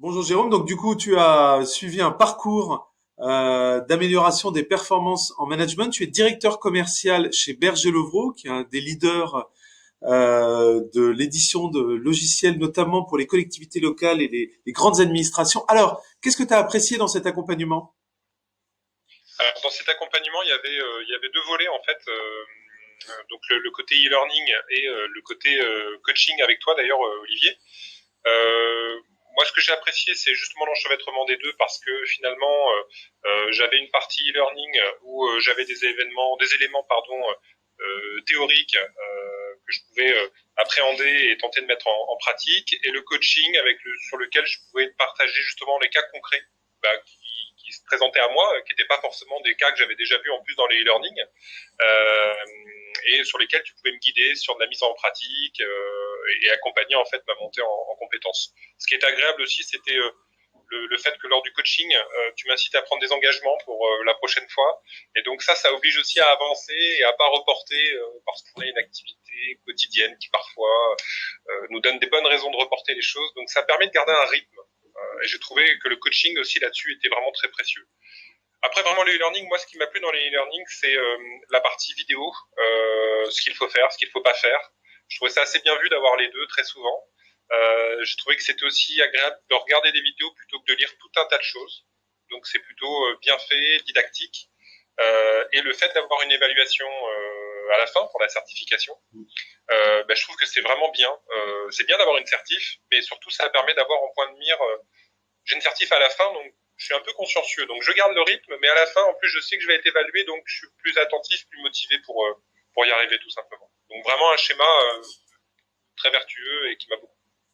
Bonjour Jérôme, donc du coup tu as suivi un parcours d'amélioration des performances en management. Tu es directeur commercial chez Berger Levrault, qui est un des leaders de l'édition de logiciels, notamment pour les collectivités locales et les grandes administrations. Alors, qu'est-ce que tu as apprécié dans cet accompagnement? Alors, dans cet accompagnement, il y avait deux volets en fait. Donc le côté e-learning et le côté coaching avec toi d'ailleurs, Olivier. Euh, Moi, ce que j'ai apprécié, c'est justement l'enchevêtrement des deux parce que finalement, j'avais une partie e-learning où j'avais des éléments, pardon, théoriques que je pouvais appréhender et tenter de mettre en pratique, et le coaching sur lequel je pouvais partager justement les cas concrets qui se présentaient à moi, qui n'étaient pas forcément des cas que j'avais déjà vus en plus dans les e-learning, euh, et sur lesquels tu pouvais me guider sur de la mise en pratique et accompagner en fait ma montée en compétences. Ce qui est agréable aussi, c'était le fait que lors du coaching, tu m'incites à prendre des engagements pour la prochaine fois. Et donc ça oblige aussi à avancer et à pas reporter parce qu'on a une activité quotidienne qui parfois nous donne des bonnes raisons de reporter les choses. Donc ça permet de garder un rythme. Et j'ai trouvé que le coaching aussi là-dessus était vraiment très précieux. Après, vraiment, le e-learning, moi, ce qui m'a plu dans les e-learning, c'est la partie vidéo, ce qu'il faut faire, ce qu'il faut pas faire. Je trouvais ça assez bien vu d'avoir les deux très souvent. J'ai trouvé que c'était aussi agréable de regarder des vidéos plutôt que de lire tout un tas de choses. Donc, c'est plutôt bien fait, didactique. Et le fait d'avoir une évaluation à la fin pour la certification, je trouve que c'est vraiment bien. C'est bien d'avoir une certif, mais surtout, ça permet d'avoir en point de mire j'ai une certif à la fin, donc je suis un peu consciencieux. Donc je garde le rythme, mais à la fin, en plus, je sais que je vais être évalué, donc je suis plus attentif, plus motivé pour y arriver tout simplement. Donc vraiment un schéma très vertueux et qui m'a beaucoup